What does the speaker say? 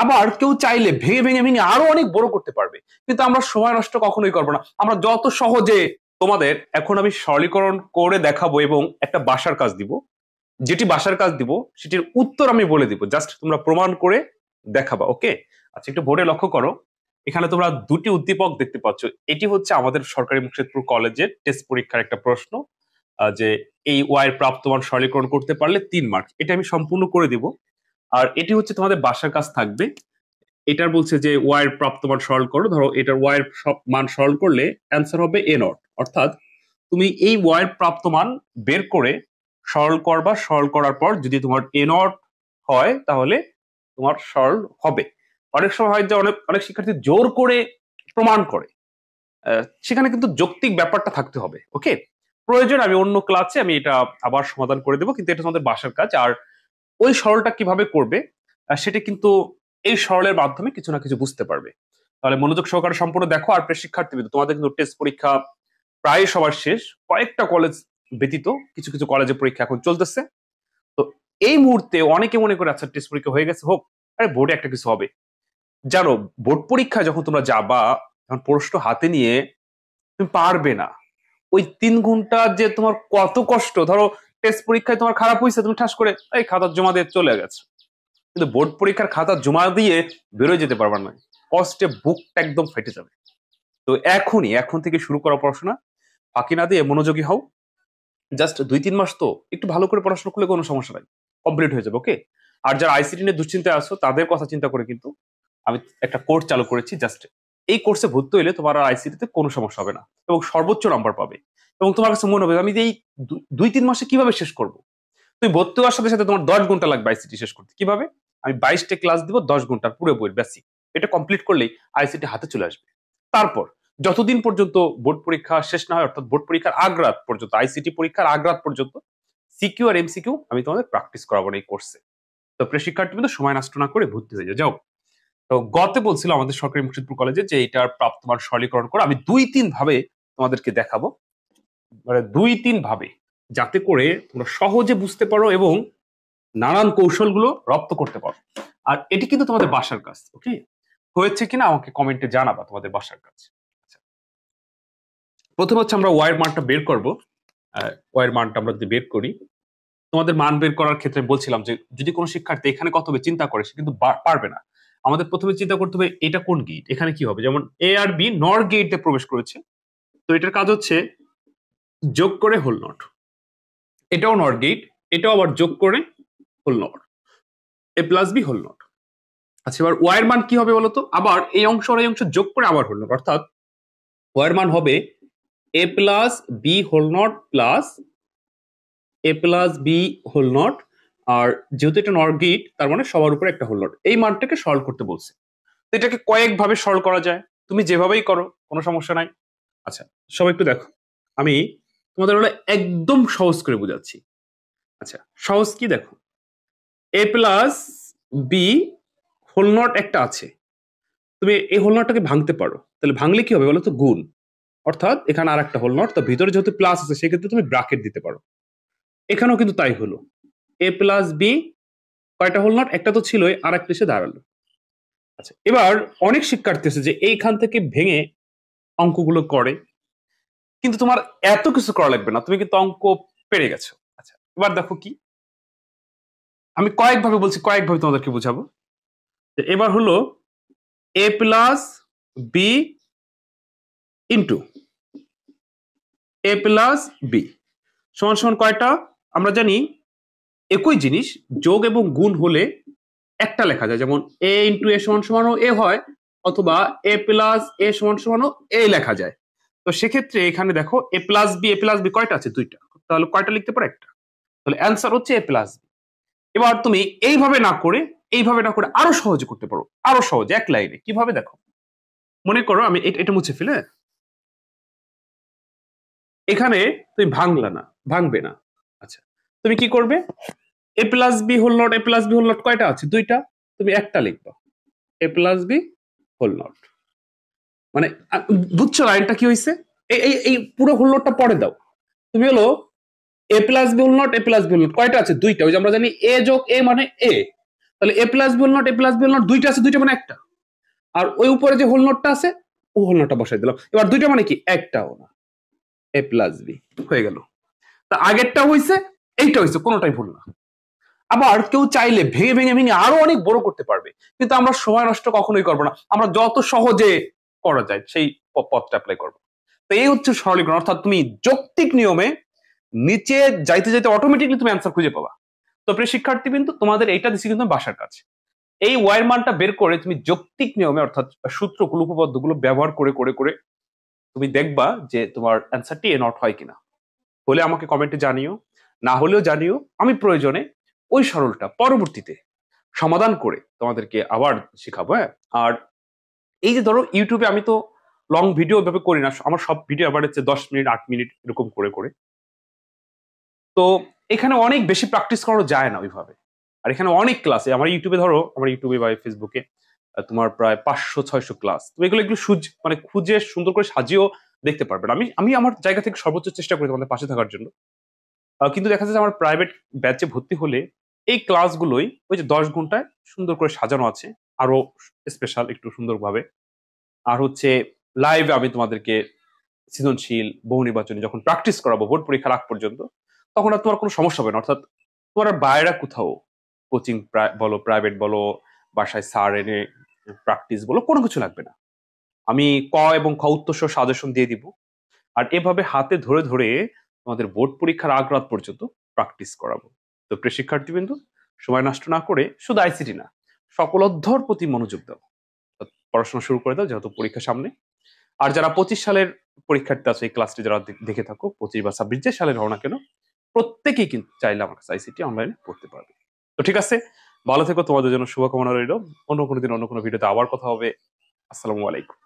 আবার কেউ চাইলে ভেঙে ভেঙে ভেঙে আরো অনেক বড় করতে পারবে, কিন্তু আমরা সময় নষ্ট কখনোই করবো না। আমরা যত সহজে, তোমাদের এখন আমি সরলীকরণ করে দেখাবো এবং একটা বাসার কাজ দিব, যেটি বাসার কাজ দিব সেটির উত্তর আমি বলে দিব, জাস্ট তোমরা প্রমাণ করে দেখাবা। ওকে? আচ্ছা, একটু বোর্ডে লক্ষ্য করো, এখানে তোমরা দুটি উদ্দীপক দেখতে পাচ্ছ। এটি হচ্ছে আমাদের সরকারি মুকসেদপুর কলেজের টেস্ট পরীক্ষার একটা প্রশ্ন, যে এই ওয়াই এর প্রাপ্তমান সরলীকরণ করতে পারলে 3 মার্ক। এটা আমি সম্পূর্ণ করে দিব। আর এটি হচ্ছে তোমাদের বাসার কাজ থাকবে। এটার বলছে যে ওয়াই এর প্রাপ্তমান সরল করো, ধরো এটার ওয়াই এর সব মান সরল করলে অ্যান্সার হবে এ নট। অর্থাৎ তুমি এই ওয়াই এর প্রাপ্তমান বের করে সরল করবা, সরল করার পর যদি তোমার এ নট হয় তাহলে তোমার সরল হবে। অনেক সময় হয় যে অনেক অনেক শিক্ষার্থী জোর করে প্রমাণ করে, সেখানে কিন্তু যৌক্তিক ব্যাপারটা থাকতে হবে। ওকে? প্রয়োজন আমি অন্য ক্লাসে আমি এটা আবার সমাধান করে দেবো, কিন্তু এটা তোমাদের বাসার কাজ। আর ওই সরলটা কিভাবে করবে সেটা কিন্তু এই সরলের মাধ্যমে কিছু না কিছু বুঝতে পারবে। তাহলে মনোযোগ সহকারে সম্পূর্ণ দেখো। আর প্রিয় শিক্ষার্থীবৃন্দ, তোমাদের কিন্তু টেস্ট পরীক্ষা প্রায় সবার শেষ, কয়েকটা কলেজ ব্যতীত কিছু কিছু কলেজে পরীক্ষা এখন চলতেছে। তো এই মুহূর্তে অনেকে মনে করে আচ্ছা টেস্ট পরীক্ষা হয়ে গেছে, হোক, আরে বোর্ডে একটা কিছু হবে। জানো, বোর্ড পরীক্ষা যখন তোমরা যাবা, তখন প্রশ্ন হাতে নিয়ে তুমি পারবে না। ওই 3 ঘন্টা যে তোমার কত কষ্ট। ধরো টেস্ট পরীক্ষায় তোমার খারাপ হয়েছে, তুমি ঠাস করে এই খাতা জমা দিয়ে চলে গেছে, কিন্তু বোর্ড পরীক্ষার খাতা জমা দিয়ে বেরোয় যেতে পারবার না, কষ্টে বুকটা একদম ফেটে যাবে। তো এখন থেকে শুরু করা পড়াশোনা, ফাঁকি না দিয়ে মনোযোগী হও। জাস্ট 2-3 মাস তো একটু ভালো করে পড়াশোনা করলে কোনো সমস্যা নাই, কমপ্লিট হয়ে যাবে। ওকে? আর যারা আইসিটি নিয়ে দুশ্চিন্তায় আছো তাদের কথা চিন্তা করে কিন্তু আমি একটা কোর্স চালু করেছি। জাস্ট এই কোর্সে ভর্তি হইলে তোমার আর আইসিটিতে কোনো সমস্যা হবে না এবং সর্বোচ্চ নাম্বার পাবে। এবং তোমার কাছে মনে হবে আমি যে এই 2-3 মাসে কিভাবে শেষ করব। তুমি ভর্তি হওয়ার সাথে সাথে তোমার 10 ঘন্টা লাগবে আইসিটি শেষ করতে। কিভাবে? আমি 22টা ক্লাস দিব, 10 ঘন্টার পুরো বইয়ের বেসিক। এটা কমপ্লিট করলেই আইসিটি হাতে চলে আসবে। তারপর যতদিন পর্যন্ত বোর্ড পরীক্ষা শেষ না হয়, অর্থাৎ বোর্ড পরীক্ষার আগ্রাত পর্যন্ত, আইসিটি পরীক্ষার আগ্রাত পর্যন্ত সিকিউ আর এমসিকিউ আমি তোমাদের প্র্যাকটিস করাবো এই কোর্সে। তো প্রিয় শিক্ষার্থী কিন্তু সময় নষ্ট না করে ভর্তি হয়ে যাও। তো গতে বলছিল আমাদের সরকারি মুকসেদপুর কলেজে যে এটার প্রাপ্তমান সরলীকরণ করে আমি 2-3 ভাবে তোমাদেরকে দেখাবো, মানে 2-3 ভাবে, যাতে করে তোমরা সহজে বুঝতে পারো এবং নানান কৌশলগুলো রপ্ত করতে পারো। আর এটি কিন্তু তোমাদের বাসার কাজ। ওকে? হয়েছে কিনা আমাকে কমেন্টে জানাবা তোমাদের বাসার কাজ। আচ্ছা, প্রথমে হচ্ছে আমরা ওয়াই এর মানটা বের করব। ওয়াই এর মানটা আমরা যদি বের করি, তোমাদের মান বের করার ক্ষেত্রে বলছিলাম যে যদি কোনো শিক্ষার্থী এখানে কত হবে চিন্তা করে, সে কিন্তু পারবে না। আমাদের প্রথমে চিন্তা করতে হবে এটা কোন গেট, এখানে কি হবে। যেমন এ আর বি নর গেটে প্রবেশ করেছে, তো এটার কাজ হচ্ছে যোগ করে হোল নট। এটাও নর গেট, এটাও আবার যোগ করে whole not, A plus B whole nought. আচ্ছা, এবার ওয়াই এর মান কি হবে বলতো? আবার এই অংশ আর এই অংশ যোগ করে আবার হোল নট, অর্থাৎ ওয়াই এর মান হবে A plus B whole not plus A plus B whole not. আর যেহেতু এটা নর গেট, তার মানে সবার উপরে একটা হোল নট। এই মানটাকে সরল করতে বলছে। তো এটাকে কয়েকভাবে সরল করা যায়, তুমি যেভাবেই করো কোনো সমস্যা নাই। আচ্ছা, সবাই একটু দেখো, আমি তোমাদের হলো একদম সহজ করে বুঝাচ্ছি। আচ্ছা, সহজ কি দেখো, এ প্লাস বি হোল নট একটা আছে, তুমি এই হোল নটটাকে ভাঙতে পারো, তাহলে ভাঙলে কি হবে বলো তো? গুণ। অর্থাৎ এখানে আর একটা হোল নট, তো ভিতরে যেহেতু প্লাস আছে সেক্ষেত্রে তুমি ব্রাকেট দিতে পারো। এখানেও কিন্তু তাই হলো, এ প্লাস বি কয়টা হোল নট? একটা তো ছিলই, আর একটা এসে দাঁড়ালো। আচ্ছা, এবার অনেক শিক্ষার্থী আছে যে এইখান থেকে ভেঙে অঙ্কগুলো করে, কিন্তু তোমার এত কিছু করা লাগবে না, তুমি কিন্তু অঙ্ক পেরে গেছো। আচ্ছা, এবার দেখো কি, আমি কয়েকভাবে বলছি, কয়েকভাবে তোমাদেরকে বুঝাবো। এবার হলো A plus B into A plus B সমান সমান কয়টা? আমরা জানি একই জিনিস যোগ এবং গুণ হলে একটা লেখা যায়, যেমন এ ইন্টু এ সমান সমানও এ হয়, অথবা এ প্লাস এ সমান সমানও এ লেখা যায়। তো সেক্ষেত্রে এখানে দেখো এ প্লাস বি কয়টা আছে? 2টা। তাহলে কয়টা লিখতে পারো? একটা। তাহলে অ্যান্সার হচ্ছে এ প্লাস বি। এবার তুমি এইভাবে না করে আরো সহজে করতে পারো, আরো সহজে এক লাইনে। কিভাবে দেখো, মনে করো আমি এটা মুছে ফেলে, এখানে তুমি ভাঙবে না। আচ্ছা, তুমি কি করবে? A plus B whole not, A plus B whole not কয়টা আছে? 2টা। তুমি একটা লিখবা, A plus B whole not. মানে বুঝছো লাইনটা কি হয়েছে? এই পুরো হোল নটটা পরে দাও। তুমি হলো A plus B whole not, A plus B whole not কয়টা আছে? 2টা। ওই যে আমরা জানি এ যোগ এ মানে এ, তাহলে A plus B whole not, A plus B whole not দুইটা আছে, দুইটা মানে একটা। আর ওই উপরে যে হোল নটটা আছে, ও হোল নটটা বসাই দিলাম। এবার দুইটা মানে কি, একটাও না, এ প্লাস বি হয়ে গেল। তা আগেরটা হইছে, এইটা হইছে, কোনোটাই ভুল না। আবার কেউ চাইলে ভেঙে ভেঙে ভেঙে আরো অনেক বড় করতে পারবে, কিন্তু আমরা সময় নষ্ট কখনোই করবো না। আমরা যত সহজে করা যায় সেই পথটা অ্যাপ্লাই করবো। তো এই হচ্ছে সরলীকরণ, অর্থাৎ তুমি যৌক্তিক নিয়মে নিচে যাইতে যাইতে অটোমেটিকলি তুমি অ্যান্সার খুঁজে পাবা। তো প্রিয় শিক্ষার্থী, কিন্তু তোমাদের এইটা দিচ্ছি কিন্তু বাসার কাছে। এই ওয়াইয়ের মানটা বের করে তুমি যৌক্তিক নিয়মে, অর্থাৎ সূত্রগুলো, উপপাদ্যগুলো ব্যবহার করে করে করে তুমি দেখবা যে তোমার অ্যান্সারটি এ নট হয় কিনা। হলে আমাকে কমেন্টে জানিও, না হলেও জানিও। আমি প্রয়োজনে ওই সরলটা পরবর্তীতে সমাধান করে তোমাদেরকে আবার শেখাবো। হ্যাঁ, আর এই যে ধরো ইউটিউবে আমি তো লং ভিডিও এভাবে করি না, আমার সব ভিডিও আবার হচ্ছে 10 মিনিট 8 মিনিট এরকম করে করে। তো এখানে অনেক বেশি প্র্যাকটিস করানো যায় না ওইভাবে। আর এখানে অনেক ক্লাসে আমার ইউটিউবে, ধরো আমার ইউটিউবে বা ফেসবুকে তোমার প্রায় 500-600 ক্লাস, তুমি এগুলো একটু মানে খুঁজে সুন্দর করে সাজিয়েও দেখতে পারবে না। আমি আমি আমার জায়গা থেকে সর্বোচ্চ চেষ্টা করি তোমাদের পাশে থাকার জন্য। কিন্তু দেখা যাচ্ছে আমার প্রাইভেট ব্যাচে ভর্তি হলে এই ক্লাসগুলোই ওই যে 10 ঘন্টায় সুন্দর করে সাজানো আছে, আরো স্পেশাল একটু সুন্দরভাবে। আর হচ্ছে লাইভে আমি তোমাদেরকে সৃজনশীল, বহু নির্বাচনী যখন প্র্যাকটিস করাবো বোর্ড পরীক্ষার আগ পর্যন্ত, তখন আর তোমার কোনো সমস্যা হবে না। অর্থাৎ তোমার আর বাইরে কোথাও কোচিং বলো, প্রাইভেট বলো, বাসায় স্যার এনে প্র্যাকটিস বলো, কোনো কিছু লাগবে না। আমি ক এবং খ উত্তর সহ সাজেশন দিয়ে দিব। আর এভাবে হাতে ধরে ধরে তোমাদের বোর্ড পরীক্ষার আগ রাত পর্যন্ত প্র্যাকটিস করাবো। তো প্রিয় শিক্ষার্থীবৃন্দ, সময় নষ্ট না করে শুধু আইসিটি না, সকল অধ্যয়নের প্রতি মনোযোগ দাও, পড়াশোনা শুরু করে দাও, যেহেতু পরীক্ষা সামনে। আর যারা 25 সালের পরীক্ষার্থী আছে, এই ক্লাসটি যারা দেখে থাকো, 25 বা 26 যে সালের হও না কেন, প্রত্যেকেই কিন্তু চাইলে আমার কাছে আইসিটি অনলাইনে পড়তে পারবে। তো ঠিক আছে, ভালো থেকো, তোমাদের জন্য শুভকামনা রইল। অন্য কোনো দিন অন্য কোনো ভিডিওতে আবার কথা হবে। আসসালামু আলাইকুম।